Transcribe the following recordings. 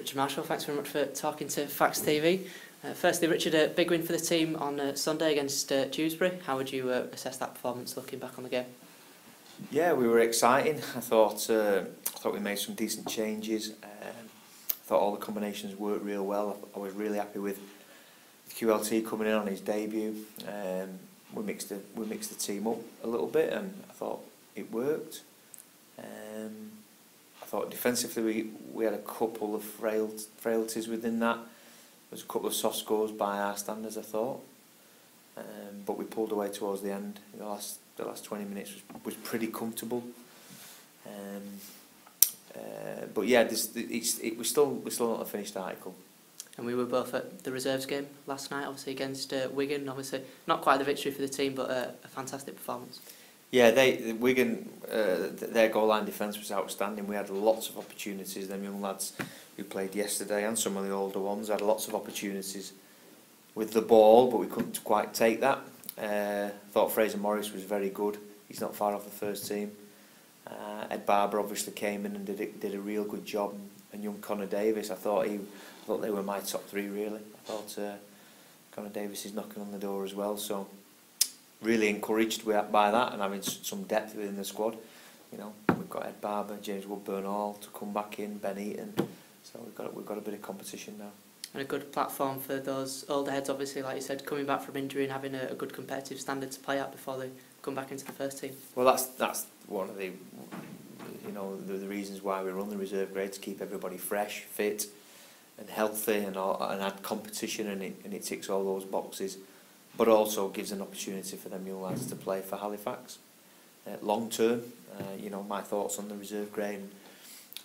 Richard Marshall, thanks very much for talking to Fax TV. Firstly, Richard, a big win for the team on Sunday against Dewsbury. How would you assess that performance looking back on the game? Yeah, we were exciting. I thought we made some decent changes. I thought all the combinations worked real well. I was really happy with QLT coming in on his debut. We mixed the team up a little bit, and I thought it worked. I thought defensively we had a couple of frailties within that. There was a couple of soft scores by our standards, I thought, but we pulled away towards the end. The last 20 minutes was pretty comfortable. But yeah, we're still not a finished article. And we were both at the reserves game last night, obviously against Wigan. Obviously, not quite the victory for the team, but a fantastic performance. Yeah, Wigan, their goal line defence was outstanding. We had lots of opportunities. Them young lads who played yesterday and some of the older ones had lots of opportunities with the ball, but we couldn't quite take that. Thought Fraser Morris was very good. He's not far off the first team. Ed Barber obviously came in and did a real good job, and young Connor Davis. I thought they were my top three really. I thought Connor Davis is knocking on the door as well. So really encouraged by that and having some depth within the squad. You know, we've got Ed Barber, James Woodburn-Hall to come back in, Ben Eaton. So we've got a bit of competition now. And a good platform for those older heads, obviously, like you said, coming back from injury and having a good competitive standard to play at before they come back into the first team. Well, that's one of the the reasons why we run the reserve grade, to keep everybody fresh, fit, and healthy, and add competition, and it ticks all those boxes. But also gives an opportunity for them young lads to play for Halifax long term. My thoughts on the reserve grade.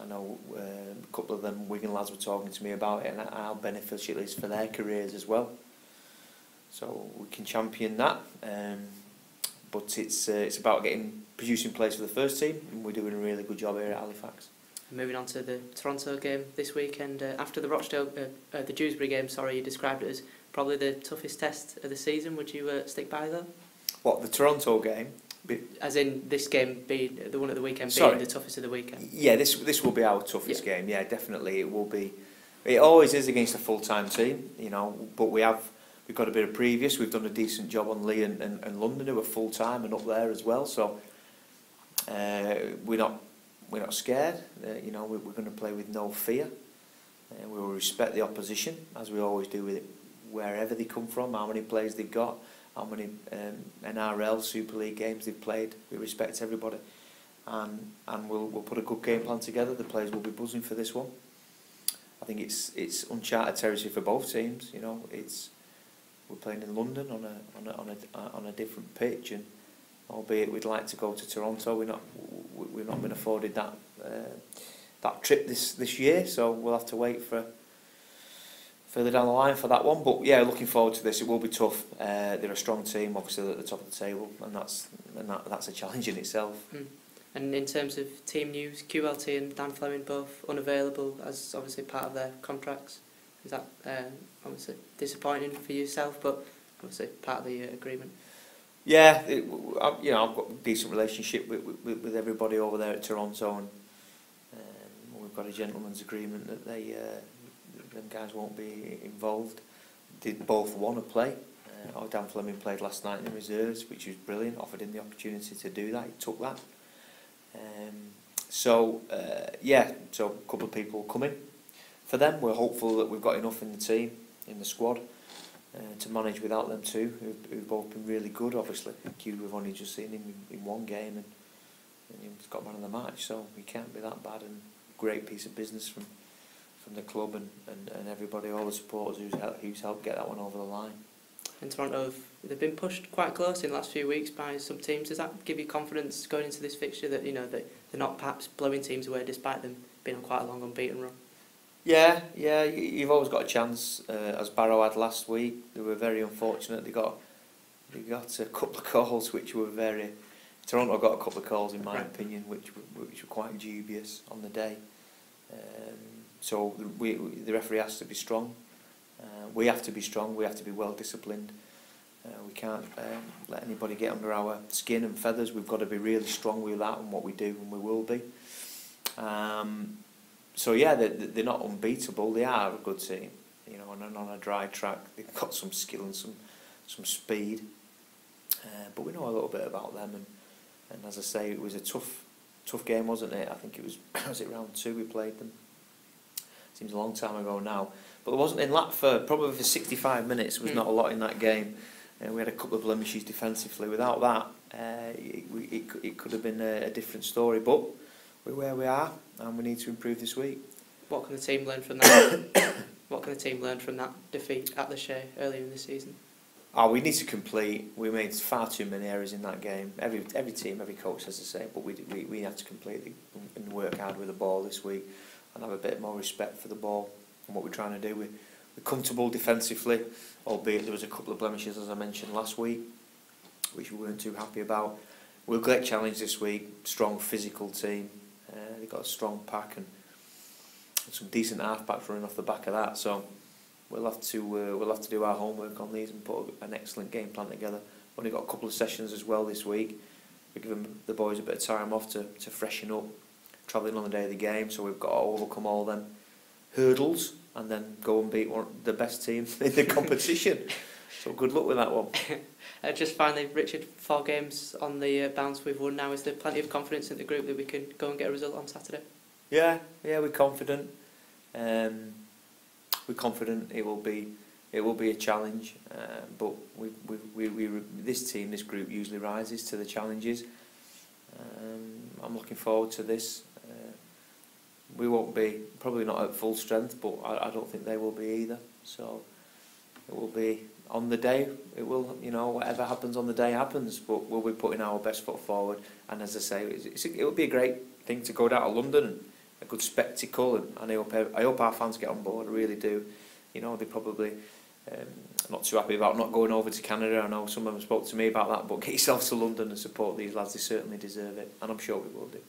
I know a couple of them Wigan lads were talking to me about it, and how beneficial it is for their careers as well. So we can champion that, but it's about producing players for the first team, and we're doing a really good job here at Halifax. Moving on to the Toronto game this weekend, after the the Dewsbury game, you described it as probably the toughest test of the season. Would you stick by that? What, the Toronto game? As in this game being the one at the weekend, being the toughest of the weekend? Yeah, this will be our toughest game. Yeah, definitely it will be. It always is against a full-time team, but we've got a bit of previous. We've done a decent job on Lee and London, who are full-time and up there as well. So we're not scared. We're going to play with no fear. We will respect the opposition, as we always do with it, wherever they come from, how many players they've got, how many NRL Super League games they've played. We respect everybody, and we'll put a good game plan together. The players will be buzzing for this one. I think it's uncharted territory for both teams. We're playing in London on a different pitch, and albeit we'd like to go to Toronto, we've not been afforded that trip this year, so we'll have to wait for further down the line for that one. But yeah, looking forward to this. It will be tough. They're a strong team, obviously at the top of the table, and that's a challenge in itself. And in terms of team news, QLT and Dan Fleming both unavailable as obviously part of their contracts. Is that obviously disappointing for yourself, but obviously part of the agreement? Yeah, I've got a decent relationship with everybody over there at Toronto, and we've got a gentleman's agreement that them guys won't be involved. They both want to play. Dan Fleming played last night in the reserves, which was brilliant. Offered him the opportunity to do that. He took that. So a couple of people coming. For them, we're hopeful that we've got enough in the team, in the squad, to manage without them too, who've both been really good. Obviously, Q, we've only just seen him in one game, and he's got man of the match, so he can't be that bad. And great piece of business from the club and everybody, all the supporters who's helped get that one over the line. In Toronto, they've been pushed quite close in the last few weeks by some teams. Does that give you confidence going into this fixture that that they're not perhaps blowing teams away despite them being on quite a long unbeaten run? Yeah, you've always got a chance, as Barrow had last week. They were very unfortunate. They got a couple of calls which were Toronto got a couple of calls, in my opinion, which were quite dubious on the day. So the referee has to be strong. We have to be strong. We have to be well disciplined. We can't let anybody get under our skin and feathers. We've got to be really strong with that and what we do, and we will be. So yeah, they're not unbeatable. They are a good team, you know, and on a dry track they've got some skill and some speed. But we know a little bit about them, and as I say, it was a tough game, wasn't it? I think it was was it round 2 we played them. Seems a long time ago now, but there wasn't in that for probably for 65 minutes. There was not a lot in that game. We had a couple of blemishes defensively. Without that, it could have been a different story. But we're where we are, and we need to improve this week. What can the team learn from that? What can the team learn from that defeat at the Shea earlier in the season? Oh, we need to complete. We made far too many errors in that game. Every team, every coach has the same. But we have to complete and work hard with the ball this week, and have a bit more respect for the ball and what we're trying to do. We're comfortable defensively, albeit there was a couple of blemishes, as I mentioned last week, which we weren't too happy about. We'll get challenged this week. Strong physical team. They've got a strong pack and some decent half-backs running off the back of that. So we'll have to do our homework on these and put an excellent game plan together. Only got a couple of sessions as well this week. We're giving the boys a bit of time off to freshen up, travelling on the day of the game. So we've got to overcome all them hurdles and then go and beat the best team in the competition. So good luck with that one. Just finally, Richard, 4 games on the bounce we've won now. Is there plenty of confidence in the group that we can go and get a result on Saturday? Yeah, we're confident. We're confident it will be a challenge. But this group usually rises to the challenges. I'm looking forward to this. We won't be probably not at full strength, but I don't think they will be either. So it will be on the day. It will, you know, whatever happens on the day happens. But we'll be putting our best foot forward. And as I say, it will be a great thing to go down to London, and a good spectacle. And I hope our fans get on board. I really do. You know, they probably not too happy about not going over to Canada. I know some of them spoke to me about that. But get yourselves to London and support these lads. They certainly deserve it, and I'm sure we will do.